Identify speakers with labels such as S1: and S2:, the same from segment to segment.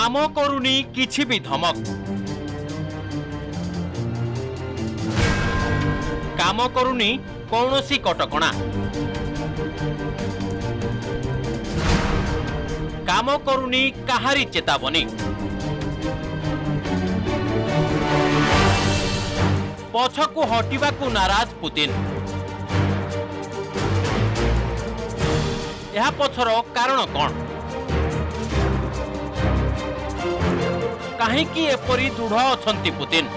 S1: काम करूनी किछि भी धमक काम करूनी कौनसी कटकणा काम करूनी काहारी चेतावनी पछकु हटिबाकु नाराज पुतिन यह पछर कारण कौन काहेकि एपरी दृढ़ अछंती पुतिन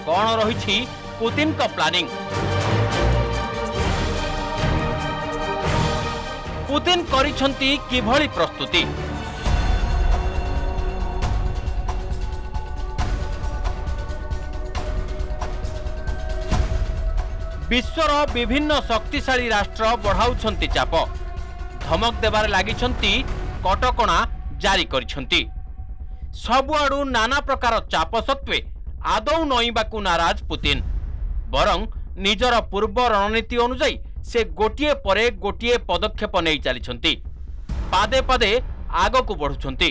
S1: कौन रही पुतिन का प्लानिंग पुतिन करिछंती किभली प्रस्तुति विश्वर विभिन्न शक्तिशाली राष्ट्र बढ़ाउछंती चाप धमक देबार लागिछंती कटकणा जारी करिछंती सबुआडू नाना प्रकार चाप सत्वे आदौ नईबाकू नाराज पुतिन बरं निजर पूर्व रणनीति अनुसार से गोटिए परे गोटिए पदक्षेप नहीं चली पादे पादे आगकू बढ़ुछंती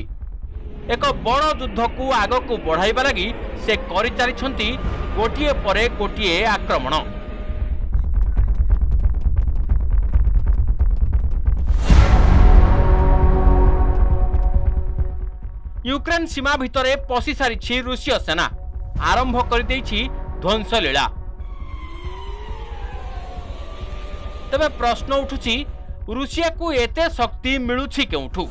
S1: एक बड़ युद्ध को आगकू बढ़ाइबा लगी से करि चलिछंती गोटिए परे गोटिए आक्रमण यूक्रेन सीमा भितरे पशि सारी रूसीय सेना आरंभ कर ध्वंस लीला तबे प्रश्न उठुची रूसिया को एते शक्ति मिलुछि केउठु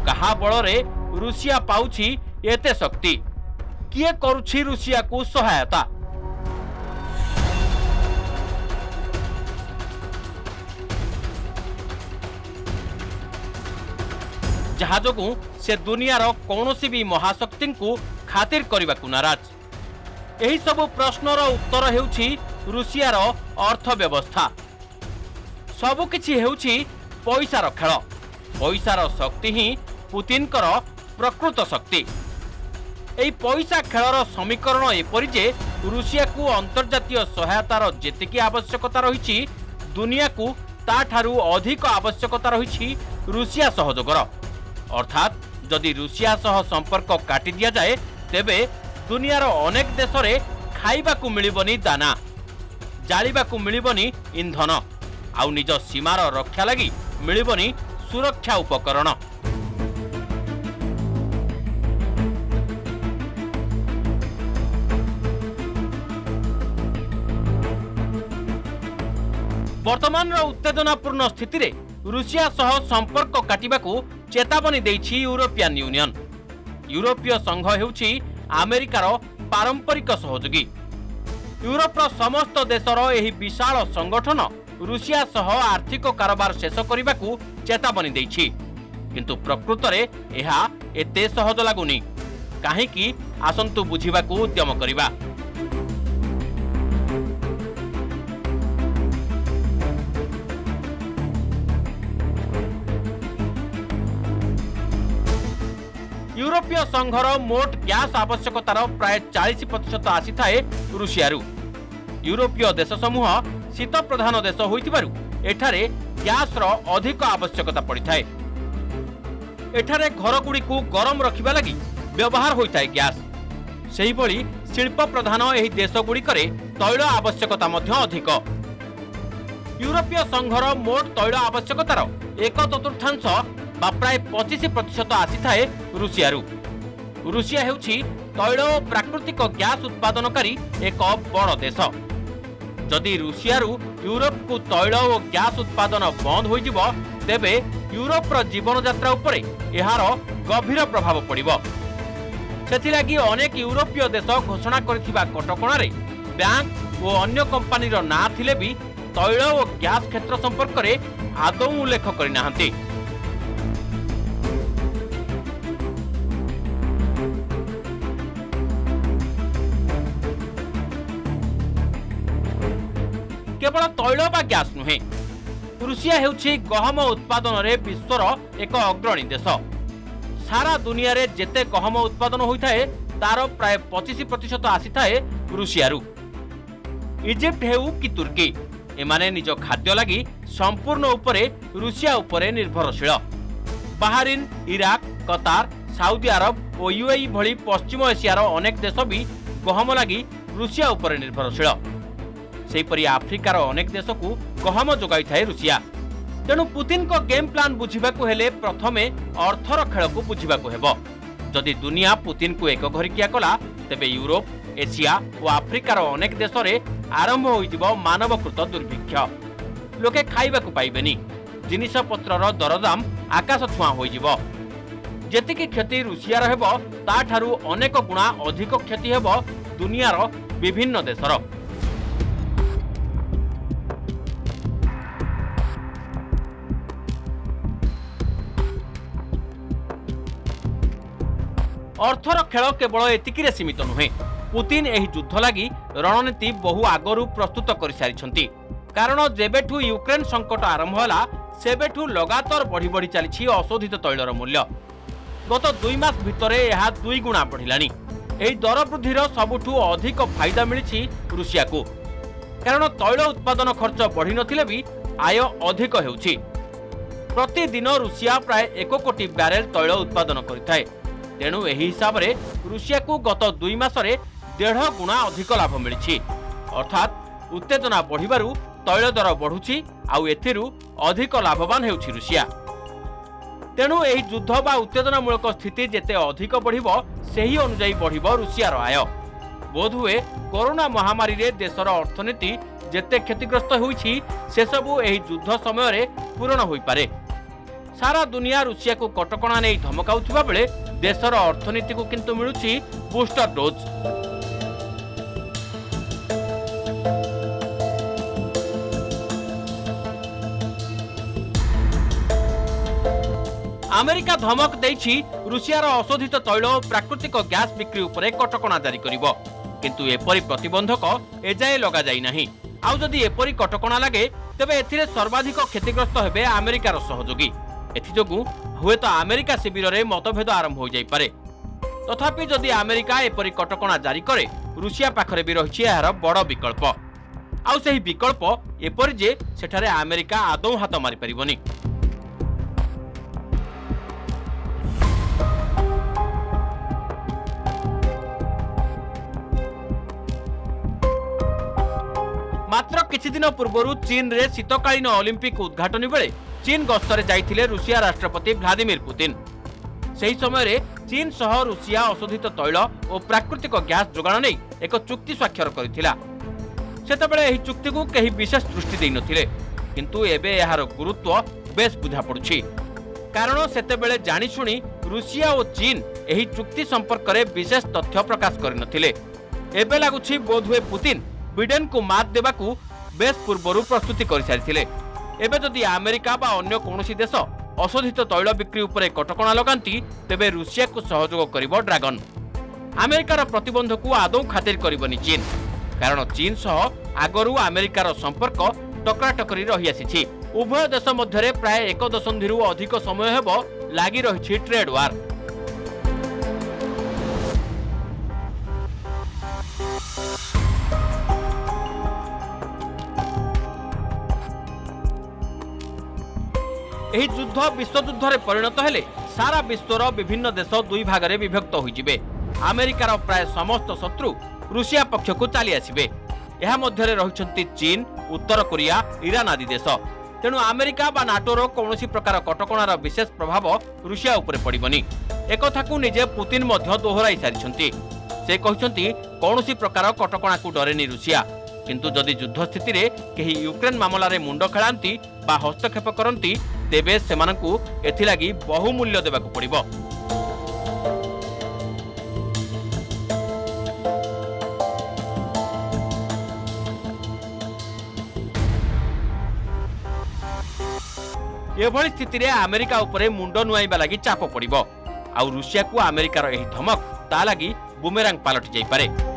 S1: कहा बଳରେ रूसिया पाउछि एते शक्ति किए करुछि रूसिया को सहायता जहा जोगु से दुनियार कौनसी भी महाशक्ति को खातिर करने को नाराज यही सबु प्रश्नर उत्तर हेउछि रूसियार अर्थव्यवस्था सबुकिछि हेउछि पैसार खेल पैसार शक्ति ही पुतिनकर प्रकृत शक्ति एई पैसा खेलर समीकरण एपरि जे रूसिया को अंतर्जातीय सहायतार जेतिकी आवश्यकता रही दुनिया को ताठारु अधिक आवश्यकता रही रूसिया सहयोगर अर्थात जदि रूसिया सह संपर्क काटी दिया जाए तेबे दुनियार अनेक देश रे खाइबाकू मिलिबनी दाना जालिबाकू मिलिबनी इंधन आउ निज सीमार रक्षा लगी मिलिबनी सुरक्षा उपकरण वर्तमान उत्तेजनापूर्ण स्थिति रे रूसिया सह संपर्क काटिबाकू चेतावनी देइछि यूरोपियन यूनियन यूरोपीय संघ हेउछि अमेरिकार पारंपरिक सहयोगी यूरोपर समस्त देशर एही विशाल संगठन रूसिया सह आर्थिक कारोबार शेष करने चेतावनी देइछि किंतु प्रकृत रे एहा एते सहज लागुनी काहेकि आसंतु बुझिबाकू उद्यम करिबा यूरोपीय संघर मोट गैस आवश्यकतार प्राय 40% आसी थाए रूसियारू यूरोपीय देश समूह शीत प्रधान देश होइतिबारु एठारे गैस रो अधिक आवश्यकता पड़ी थाए एठारे घर गुडी को गरम रखिबा लगी व्यवहार होइताए गैस सेही बळी शिल्प प्रधान एही देश गुडी करे तैल आवश्यकता मध्य अधिक यूरोपीय संघर मोट तैल आवश्यकतार 1/4 बा प्राय 25% आसी थाए रूसियारू रूसिया हेउछि तैल और प्राकृतिक गैस उत्पादनकारी एक बड़ देश जदि रूसियारू यूरोप को तैल और गैस उत्पादन बंद हो जिवो तेबे यूरोपर जीवन यात्रा उपरे एहार गभीर प्रभाव पड़िबो सेथिलागि अनेक यूरोपीय देश घोषणा करथिबा कटकणा रे बैंक और अन्य कंपनीर ना थिले भी तैल और गैस क्षेत्र संपर्क रे आदौ उल्लेख करिनाहांती केवल तैल बा गैस नुहे रूसिया हेउछि गहम उत्पादन रे विश्वर एक अग्रणी देश सारा दुनिया रे जेते गहम उत्पादन होइथाए तार प्राय 25% आसी थाए रूसियारू इजिप्ट हेउ कि तुर्की एमाने निज खाद्य लगी संपूर्ण उपरे रूसिया उपरे निर्भरशील बाहरीन, इराक, कतार, साउदी अरब और यूएई भली पश्चिम एशियार अनेक देश भी गहम लगी रुषिया उपर निर्भरशील। सेहीपरि आफ्रिकार अनेक देश को गहम जोगाई थाए रुषिया। तेणु पुतिन को गेम प्लान बुझिबाकु हेले प्रथमे अर्थर खेल को बुझिबाकु हेबो। जदि दुनिया पुतिन को एक घरिकिया कला तेबे यूरोप, एशिया और आफ्रिकार अनेक देश में आरंभ होइजिबो मानवकृत दुर्भिक्ष। लोके खाइबाकु पाइबेनी, जिनिसपत्रर दरदाम आकाश छुआ होइजिबो। जेतिकी क्षति रुषियार हेबो ताठारु अनेक गुणा अधिक क्षति हेबो दुनियार विभिन्न देशर। अर्थर खेल केवल एतिकिरे सीमित नुहे। पुतिन एही युद्ध लगी रणनीति बहु आगरू प्रस्तुत कर सारी। कारण जेबेठू यूक्रेन संकट आरंभ होला सेबेठू लगातार बढ़ी बढ़ी चली अशोधित तैलर मूल्य। गत 2 मास भितरे यह 2 गुणा बढ़िलानी। एही दर वृद्धिर सबुठू अधिक फायदा मिली रुषिया को। कारण तैल उत्पादन खर्च बढ़ी नथिले भी आय अधिक हेउछि। प्रतिदिन रुषिया प्राय 1 कोटी ब्यारेल तैल उत्पादन करिथाए। तेणु एही हिसाब रे रुषिया को गत 2 मासरे 1.5 गुणा अधिक लाभ मिली। अर्थात उत्तेजना बढ़िबारु तैल दर बढ़ुछि आउ एथिरु अधिक लाभवान हेउछि रुषिया। तेणु एही युद्ध बा उत्तेजनामूलक स्थिति जेते अधिक बढ़िबो सेही अनुसार बढ़िबो रुषियार आय। बोधहुए कोरोना महामारी रे देशर अर्थनीति जेते क्षतिग्रस्त होइछि से सबु एही युद्ध समय रे पूर्ण होई पारे। सारा दुनिया रुषिया को कटकणा नहीं धमकाउथिबा बेले देशर अर्थनीति को किंतु मिलुछि बूस्टर डोज। अमेरिका धमक देछि रुषियार अशोधित तैल और प्राकृतिक गैस बिक्री उपरे कटकणा जारी करिबो। किंतु एपरि प्रतिबंधक एजाए लगा जाई नाही। आउ जदि एपरि कटकणा लागे तेबे एथिरे सर्वाधिक क्षतिग्रस्त हेबे अमेरिकार सहयोगी। एथिजोगु हुएत अमेरिका शिविर में मतभेद आरंभ हो जाई पारे। तथापि जदि अमेरिका एपरि कटकणा जारी करे रुषिया पाखरे भी रहिछि एहार बड़ विकल्प। आउ सेही विकल्प एपरि जे सेठारे अमेरिका आदौ हाथ मारि परिबनी। मात्र किछि दिन पूर्व चीन रे शीतकालीन ओलंपिक उद्घाटन बेले चीन गस्तरे जाइथिले रुषिया राष्ट्रपति व्लादिमीर पुतिन। सेही समय रे चीन सह रुषिया अशोधित तैल और प्राकृतिक गैस जोगाण नहीं एक चुक्ति स्वाक्षर करथिला। सेतेबेले एही चुक्ति को केही विशेष दृष्टि देइ नथिले, किंतु एबे एहार गुरुत्व बेस बुझा पड़ुछि। कारण सेतेबेले जानि सुनी रुषिया और चीन एही चुक्ति संपर्क रे विशेष तथ्य प्रकाश करनथिले। एबे लागुछि बोधहुए पुतिन बिडेन को मात देबाकू बेस पूर्वरु प्रस्तुति कर सारिथिले। एबे जदि अमेरिका बा अन्य कोनोसी देश अशोधित तैल बिक्री उपरे कटकणा लगांती तेबे रुषिया को सहयोग करिबो ड्रैगन। अमेरिकार प्रतिबंध को आदौ खातिर करिबनी चीन। कारण चीन सह आगरू अमेरिकार संपर्क टकराटकरी रही आसीछि। उभय देश मध्यरे प्राय 1 दशंधिरु अधिक समय हेबो लागि रहिछि ट्रेड वार। एही युद्ध विश्वयुद्ध रे परिणत हेले सारा विश्वर विभिन्न देश 2 भाग रे विभक्त होइजिबे। अमेरिकार प्राय समस्त शत्रु रुषिया पक्ष को चली आसिबे। एहा मध्य रे रहिछंती चीन, उत्तर कोरिया, ईरान आदि देश। तेणु अमेरिका बा नाटोर कौनसी प्रकार कटकणार विशेष प्रभाव रुषिया उपरे पड़िबनी। एकथा को निजे पुतिन मध्य दोहराई सारिछंती। से कहिछंती कौनसी प्रकार कटकणा को डरेनी रुषिया, किंतु जदि युद्ध स्थिति रे केही यूक्रेन मामला रे मुंड खेलांती बा हस्तक्षेप करंती तेबे सेमानकु एथिलागी बहुमूल्य देबाकु पड़िबो। एभली स्थिति रे अमेरिका उपरे मुंड नुआइबा लागि चाप पड़िबो। आउ रुषिया को अमेरिकार एही धमक ता लागि बुमेरांग पालटि जाई पारे।